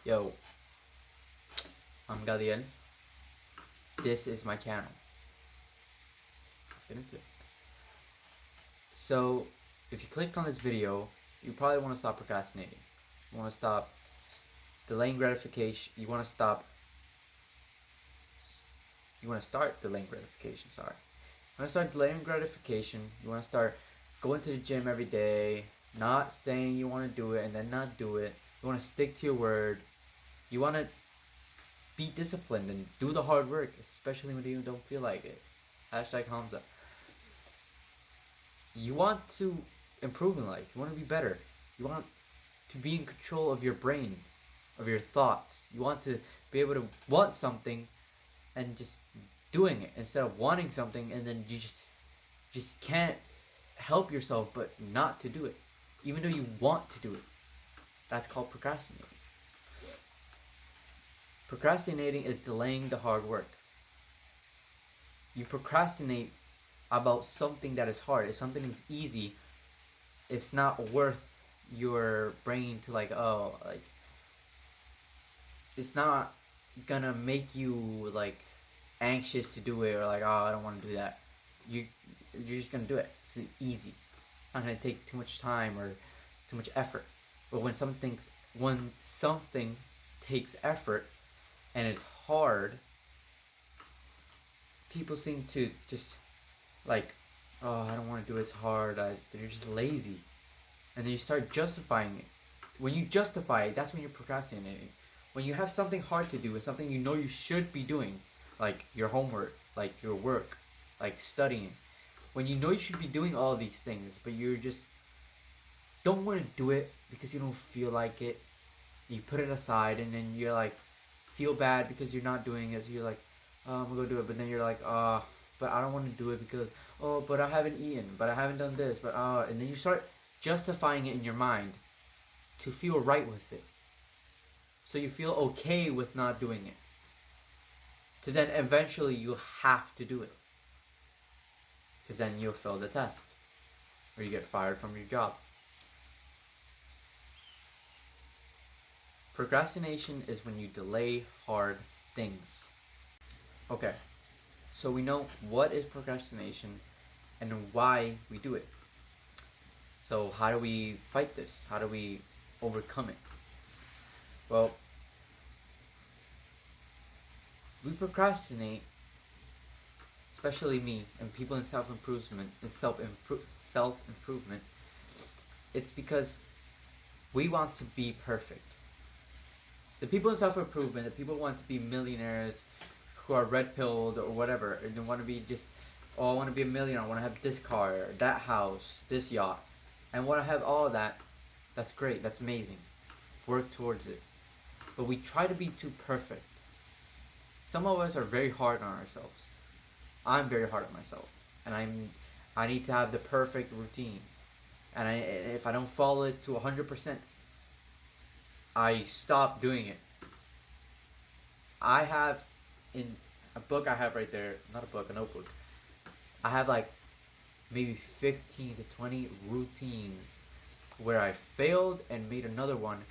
Yo, I'm Gadiel. This is my channel. Let's get into it. So, if you clicked on this video, you probably want to stop procrastinating. You want to stop delaying gratification. You want to stop. You want to start delaying gratification. Sorry. You want to start delaying gratification. You want to start going to the gym every day, not saying you want to do it and then not do it. You want to stick to your word. You want to be disciplined and do the hard work, especially when you don't feel like it. Hashtag Hamza. You want to improve in life. You want to be better. You want to be in control of your brain, of your thoughts. You want to be able to want something and just doing it instead of wanting something and then you just can't help yourself but not to do it, even though you want to do it. That's called procrastinating. Procrastinating is delaying the hard work. You procrastinate about something that is hard. If something is easy, it's not worth your brain to it's not gonna make you anxious to do it, or I don't want to do that. You're just gonna do it. It's easy. It's not gonna take too much time or too much effort. But when something takes effort and it's hard, people seem to just oh, I don't want to do it, it's hard. They're just lazy. And then you start justifying it. When you justify it, that's when you're procrastinating. When you have something hard to do and something you know you should be doing, like your homework, like your work, like studying, when you know you should be doing all these things, but you just don't want to do it because you don't feel like it, you put it aside, and then you're feel bad because you're not doing it, so you're I'm gonna go do it, but then you're but I don't want to do it because, oh, but I haven't eaten, but I haven't done this, but and then you start justifying it in your mind to feel right with it. So you feel okay with not doing it. To then eventually you have to do it. Because then you'll fail the test. Or you get fired from your job. Procrastination is when you delay hard things. Okay, so we know what is procrastination and why we do it. So how do we fight this? How do we overcome it? Well, we procrastinate, especially me and people in self-improvement. It's because we want to be perfect. The people in self-improvement, the people who want to be millionaires, who are red-pilled or whatever, and they want to be just, oh, I want to be a millionaire, I want to have this car, that house, this yacht, and want to have all of that. That's great, that's amazing. Work towards it. But we try to be too perfect. Some of us are very hard on ourselves. I'm very hard on myself, and I need to have the perfect routine, and if I don't follow it to 100%, I stop doing it. I have in a book I have right there, not a book, a notebook. I have maybe 15 to 20 routines where I failed and made another one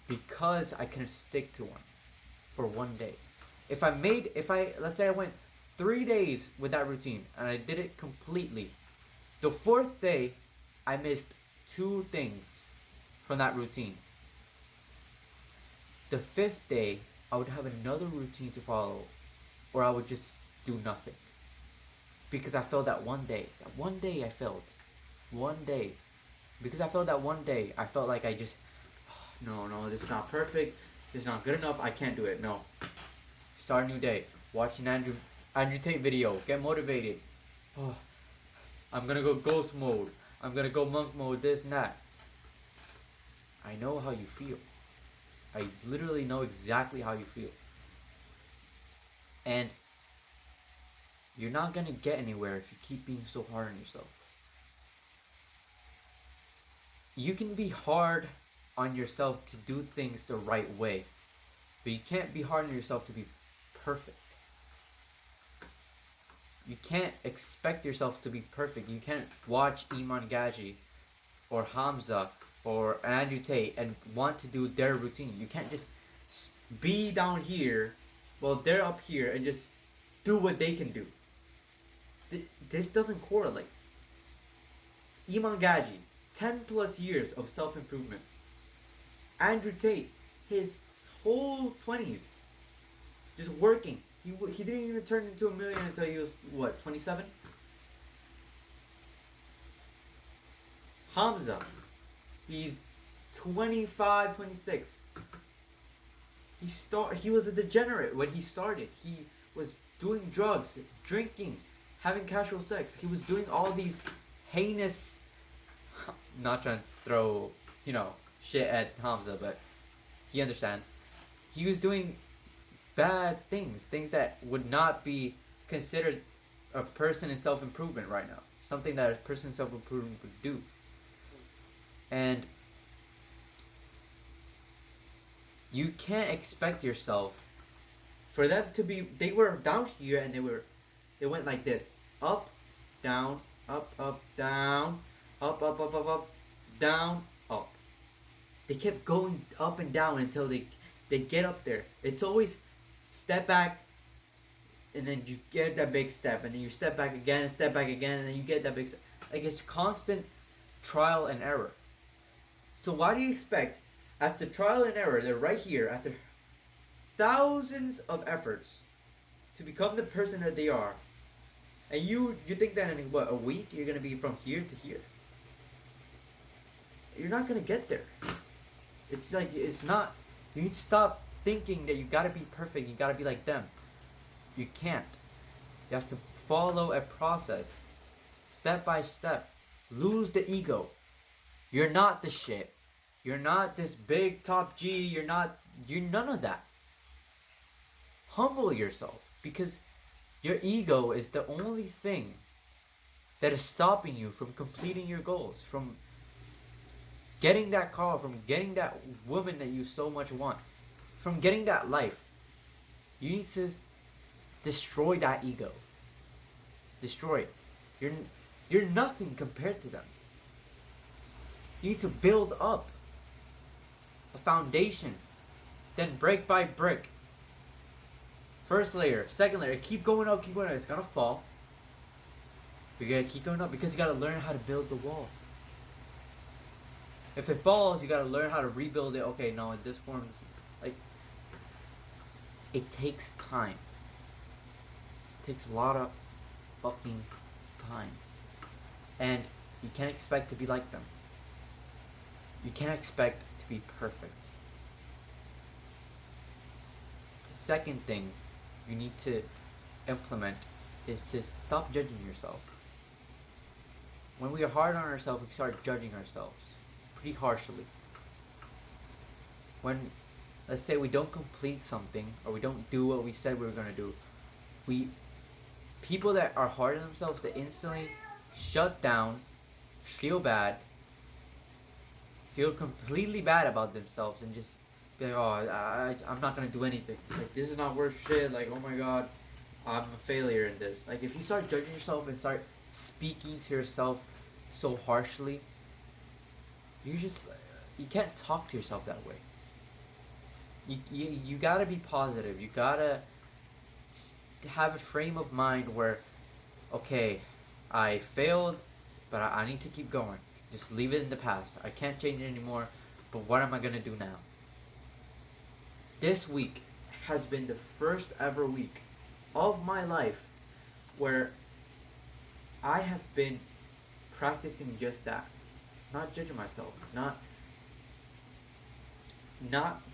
because I couldn't stick to one for one day. Let's say I went 3 days with that routine and I did it completely. The fourth day, I missed 2 things from that routine. The fifth day, I would have another routine to follow, or I would just do nothing. Because I failed that one day. That one day I failed. One day. Because I failed that one day, I felt like I just, oh, no, this is not perfect. This is not good enough. I can't do it. No. Start a new day. Watch an Andrew Tate video. Get motivated. Oh, I'm gonna go ghost mode. I'm gonna go monk mode, this and that. I know how you feel. I literally know exactly how you feel. And you're not gonna get anywhere if you keep being so hard on yourself. You can be hard on yourself to do things the right way, but you can't be hard on yourself to be perfect. You can't expect yourself to be perfect. You can't watch Iman Gaji or Hamza or Andrew Tate and want to do their routine. You can't just be down here while they're up here and just do what they can do. This doesn't correlate. Iman Gaji, 10 plus years of self improvement. Andrew Tate, his whole 20s, just working. He didn't even turn into a millionaire until he was, what, 27? Hamza, he's 25, 26. He was a degenerate when he started. He was doing drugs, drinking, having casual sex. He was doing all these heinous, not trying to throw, shit at Hamza, but he understands. He was doing bad things that would not be considered a person in self-improvement right now. Something that a person in self-improvement would do. And you can't expect yourself for them to be, they were down here and they went like this. Up, down, up, down, up, down, up. They kept going up and down until they get up there. It's always step back, and then you get that big step, and then you step back again, and step back again, and then you get that big step. Like, it's constant trial and error. So why do you expect, after trial and error, they're right here, after thousands of efforts to become the person that they are, and you think that in, what, a week, you're going to be from here to here? You're not going to get there. It's like, it's not, you need to stop thinking that you got to be perfect, you got to be like them. You can't. You have to follow a process, step by step. Lose the ego. You're not the shit. You're not this big top G. You're none of that. Humble yourself, because your ego is the only thing that is stopping you from completing your goals, from getting that car, from getting that woman that you so much want, from getting that life. You need to destroy that ego. Destroy it. You're nothing compared to them. You need to build up a foundation, then brick by brick. First layer, second layer, keep going up, keep going up. It's gonna fall. You gotta keep going up because you gotta learn how to build the wall. If it falls, you gotta learn how to rebuild it. Okay, no, in this form, like, it takes time. It takes a lot of fucking time. And you can't expect to be like them. You can't expect to be perfect. The second thing you need to implement is to stop judging yourself. When we are hard on ourselves, we start judging ourselves pretty harshly. When, let's say, we don't complete something, or we don't do what we said we were going to do, people that are hard on themselves, they instantly shut down, feel bad, feel completely bad about themselves, and just be like, oh, I'm not gonna do anything. Like, this is not worth shit. Like, oh my god, I'm a failure in this. Like, if you start judging yourself and start speaking to yourself so harshly, you can't talk to yourself that way. You gotta be positive. You gotta have a frame of mind where, okay, I failed, but I need to keep going. Just leave it in the past. I can't change it anymore, but what am I gonna do now? This week has been the first ever week of my life where I have been practicing just that. Not judging myself, not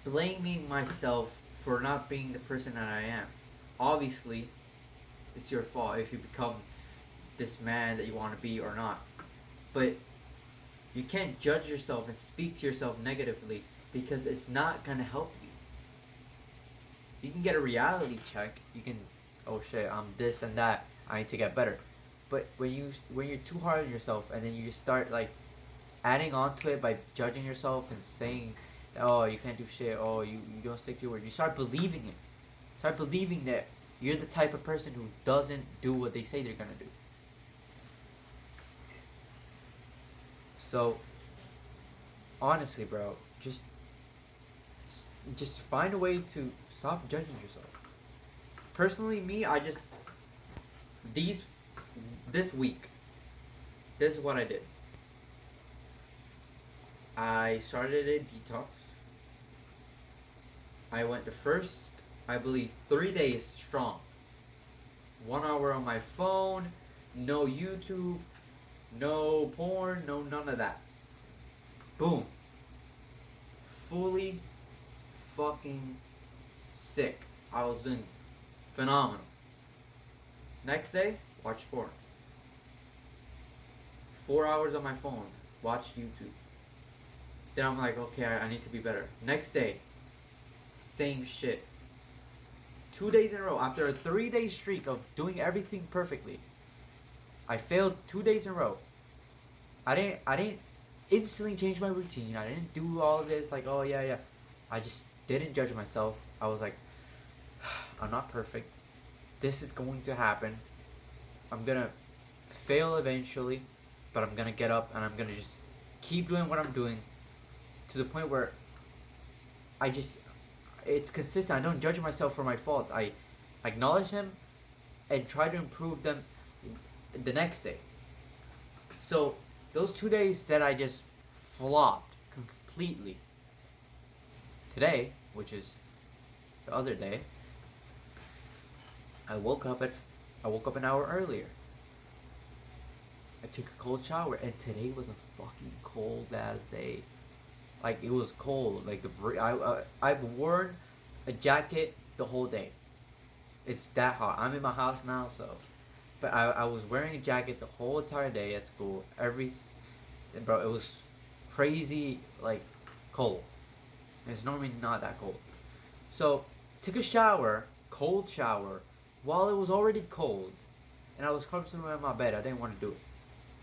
blaming myself for not being the person that I am. Obviously, it's your fault if you become this man that you want to be or not. But you can't judge yourself and speak to yourself negatively, because it's not going to help you. You can get a reality check. You can, oh shit, I'm this and that. I need to get better. But when you're too hard on yourself, and then you start like adding on to it by judging yourself and saying, oh, you can't do shit, oh, you don't stick to your word, you start believing it. Start believing that you're the type of person who doesn't do what they say they're gonna do. So, honestly, bro, just just find a way to stop judging yourself. Personally, me, I just these this week, this is what I did. I started a detox. I went the first, I believe, 3 days strong. 1 hour on my phone, no YouTube, no porn, no none of that. Boom. Fully fucking sick. I was doing phenomenal. Next day, watch porn. 4 hours on my phone, watch YouTube. Then I'm like, okay, I need to be better. Next day, same shit. 2 days in a row, after a 3 day streak of doing everything perfectly, I failed 2 days in a row. I didn't instantly change my routine. I didn't do all this like, oh yeah. I just didn't judge myself. I was like, I'm not perfect. This is going to happen. I'm gonna fail eventually, but I'm gonna get up and I'm gonna just keep doing what I'm doing to the point where it's consistent. I don't judge myself for my faults. I acknowledge them and try to improve them the next day. So those 2 days that I just flopped completely. Today, which is the other day, I woke up an hour earlier. I took a cold shower, and today was a fucking cold ass day. Like, it was cold. Like, I've worn a jacket the whole day. It's that hot. I'm in my house now, so. But I was wearing a jacket the whole entire day at school. Bro, it was crazy, like, cold. It's normally not that cold. So, took a shower, cold shower, while it was already cold. And I was comfortable in my bed. I didn't want to do it.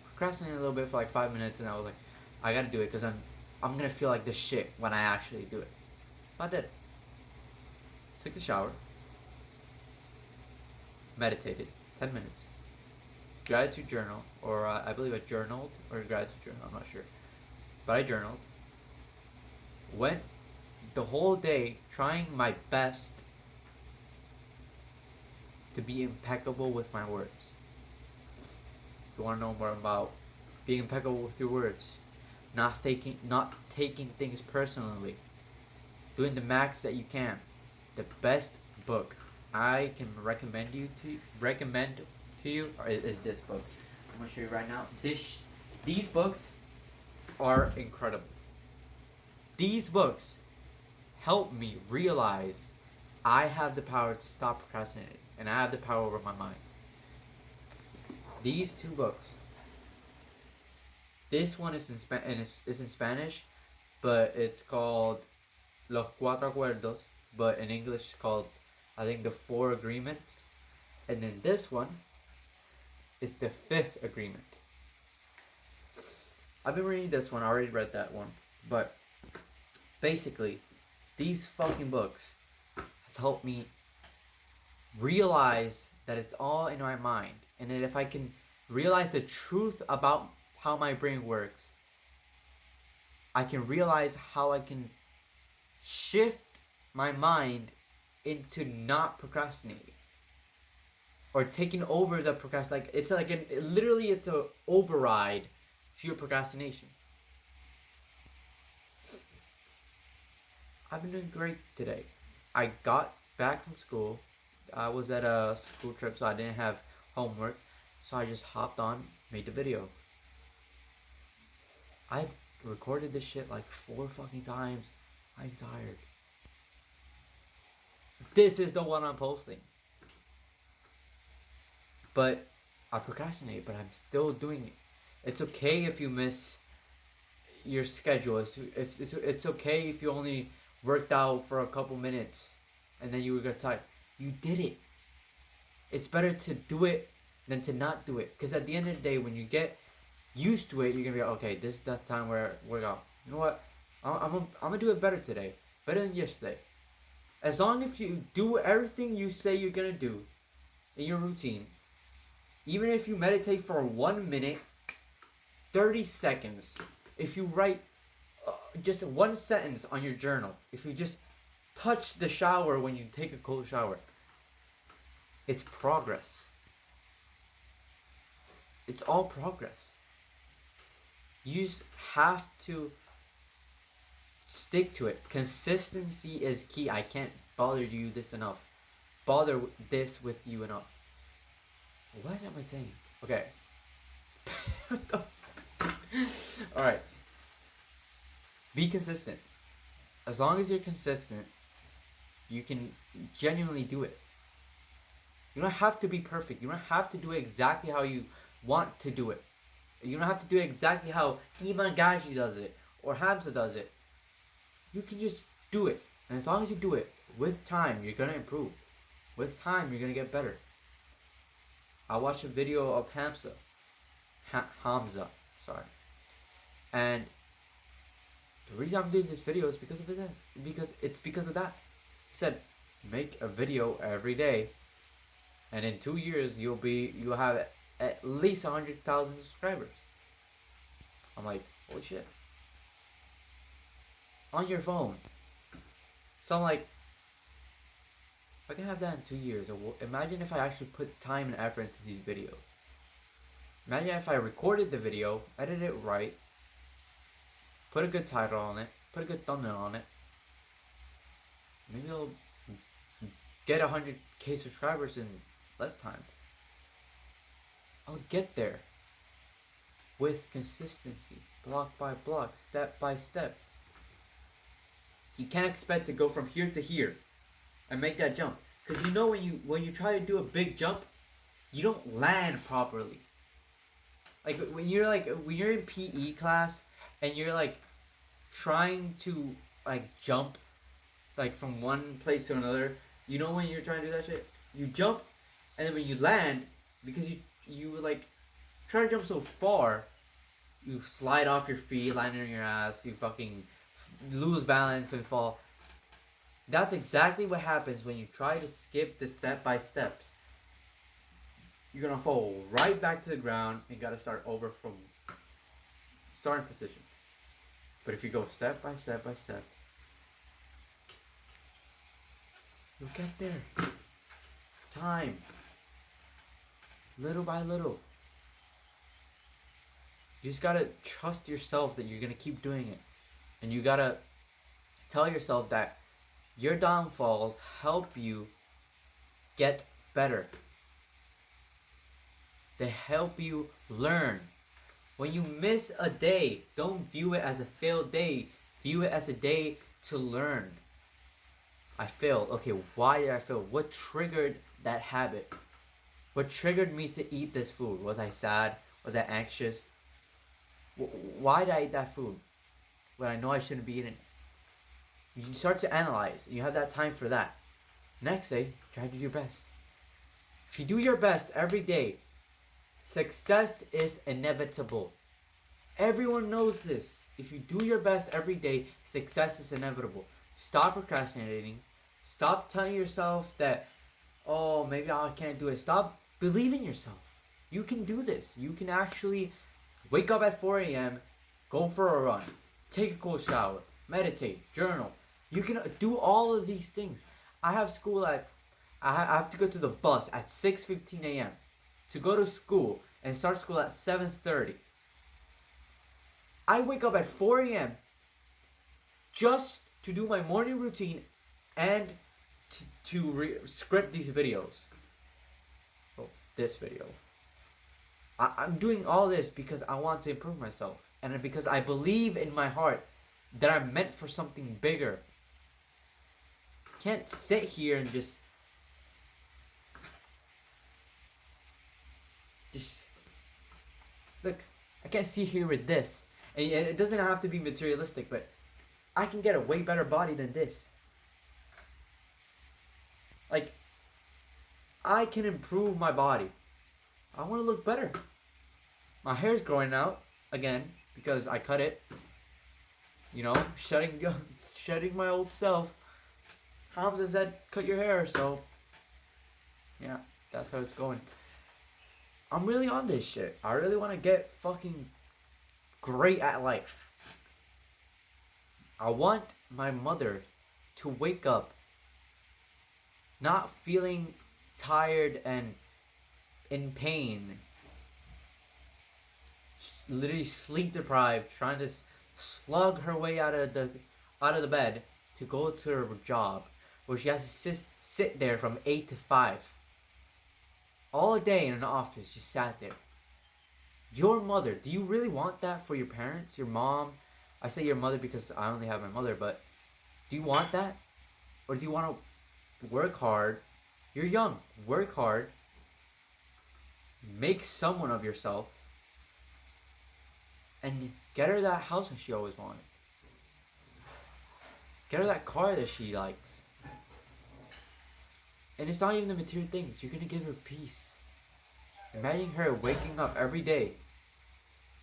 Procrastinated a little bit for like 5 minutes, and I was like, I gotta do it because I'm gonna feel like this shit when I actually do it. So I did it. Took the shower. Meditated. 10 minutes. Gratitude journal, or I believe I journaled, or gratitude journal, I'm not sure. But I journaled. Went the whole day trying my best to be impeccable with my words. If you want to know more about being impeccable with your words, not taking things personally, doing the max that you can. The best book I can recommend to you is this book. I'm gonna show you right now. These books are incredible. These books help me realize I have the power to stop procrastinating, and I have the power over my mind. These two books. This one is in Spanish, but it's called Los Cuatro Acuerdos, but in English it's called, I think, the Four Agreements. And then this one is the Fifth Agreement. I've been reading this one. I already read that one, but basically, these fucking books have helped me realize that it's all in my mind, and that if I can realize the truth about how my brain works, I can realize how I can shift my mind into not procrastinating or taking over the procrastination. Like, it's like literally it's a override to your procrastination. I've been doing great today. I got back from school. I was at a school trip, so I didn't have homework. So I just hopped on, made the video. I've recorded this shit like 4 fucking times. I'm tired. This is the one I'm posting. But I procrastinate, but I'm still doing it. It's okay if you miss your schedule. It's okay if you only worked out for a couple minutes and then you were tired. You did it. It's better to do it than to not do it. Because at the end of the day, when you get used to it, you're going to be like, okay, this is that time where I work out. You know what? I'm going to do it better today. Better than yesterday. As long as you do everything you say you're going to do in your routine, even if you meditate for 1 minute, 30 seconds, if you write just one sentence on your journal, if you just touch the shower when you take a cold shower. It's progress. It's all progress. You just have to stick to it. Consistency is key. I can't bother you this enough. Bother this with you enough. What am I saying? Okay. Alright. Be consistent. As long as you're consistent, you can genuinely do it. You don't have to be perfect. You don't have to do it exactly how you want to do it. You don't have to do it exactly how Iman Gaji does it or Hamza does it. You can just do it. And as long as you do it, with time, you're going to improve. With time, you're going to get better. I watched a video of Hamza. Sorry. And the reason I'm doing this video is because of that. Because of that. He said, make a video every day, and in 2 years you'll have at least 100,000 subscribers. I'm like, holy shit. On your phone. So I'm like, if I can have that in 2 years, imagine if I actually put time and effort into these videos. Imagine if I recorded the video, edited it right, put a good title on it, put a good thumbnail on it. Maybe I'll get 100k subscribers in less time. I'll get there with consistency, block by block, step by step. You can't expect to go from here to here and make that jump, because you know when you try to do a big jump, you don't land properly. Like when you're in PE class and you're like trying to like jump like from one place to another, you know when you're trying to do that shit, you jump, and then when you land, because you like try to jump so far, you slide off your feet, land on your ass, you fucking lose balance and fall. That's exactly what happens when you try to skip the step by steps. You're gonna fall right back to the ground and gotta start over from starting position. But if you go step by step by step, you'll get there. Time. Little by little. You just gotta trust yourself that you're gonna keep doing it. And you gotta tell yourself that your downfalls help you get better. They help you learn. When you miss a day, don't view it as a failed day. View it as a day to learn. I failed. Okay, why did I fail? What triggered that habit? What triggered me to eat this food? Was I sad? Was I anxious? Why did I eat that food when I know I shouldn't be eating it? You start to analyze. You have that time for that. Next day, try to do your best. If you do your best every day, success is inevitable. Everyone knows this. If you do your best every day, success is inevitable. Stop procrastinating. Stop telling yourself that, oh, maybe I can't do it. Stop believing yourself. You can do this. You can actually wake up at 4 a.m., go for a run, take a cold shower, meditate, journal. You can do all of these things. I have to go to the bus at 6:15 a.m. to go to school and start school at 7:30. I wake up at 4 a.m. just to do my morning routine and to script these videos. Oh, this video. I'm doing all this because I want to improve myself, and because I believe in my heart that I'm meant for something bigger. Can't sit here and just look. I can't sit here with this, and it doesn't have to be materialistic, but I can get a way better body than this. Like, I can improve my body. I want to look better. My hair's growing out again because I cut it. You know, shedding my old self. Hamza said, cut your hair, so yeah, that's how it's going. I'm really on this shit. I really want to get fucking great at life. I want my mother to wake up not feeling tired and in pain, literally sleep deprived, trying to slug her way out of the bed to go to her job, where she has to sit there from 8 to 5, all day in an office, just sat there. Your mother, do you really want that for your parents, your mom? I say your mother because I only have my mother, but do you want that, or do you want to work hard? You're young. Work hard. Make someone of yourself, and get her that house that she always wanted. Get her that car that she likes. And it's not even the material things. You're gonna give her peace. Imagine her waking up every day,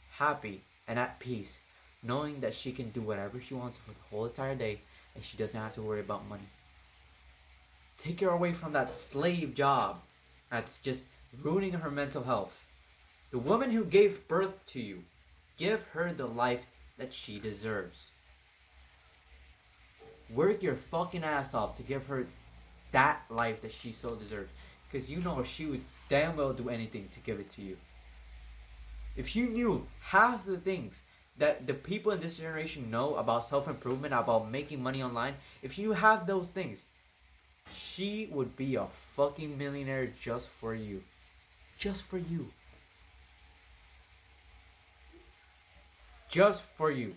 happy and at peace, knowing that she can do whatever she wants for the whole entire day, and she doesn't have to worry about money. Take her away from that slave job that's just ruining her mental health. The woman who gave birth to you, give her the life that she deserves. Work your fucking ass off to give her that life that she so deserves. Because you know she would damn well do anything to give it to you. If you knew half the things that the people in this generation know about self-improvement, about making money online, if you knew half those things, she would be a fucking millionaire just for you. Just for you. Just for you.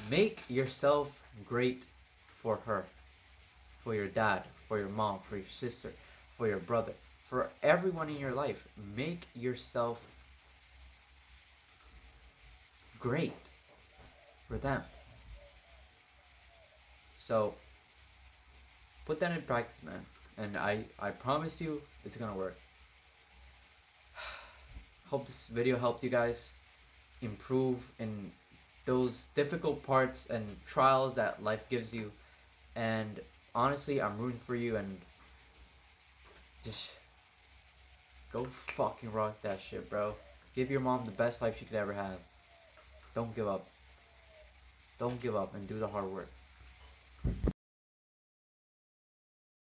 Make yourself great for her. For your dad, for your mom, for your sister, for your brother, for everyone in your life. Make yourself great for them. So, put that in practice, man. And I promise you, it's gonna work. Hope this video helped you guys improve in those difficult parts and trials that life gives you. And honestly, I'm rooting for you, and just go fucking rock that shit, bro. Give your mom the best life she could ever have. Don't give up. Don't give up and do the hard work.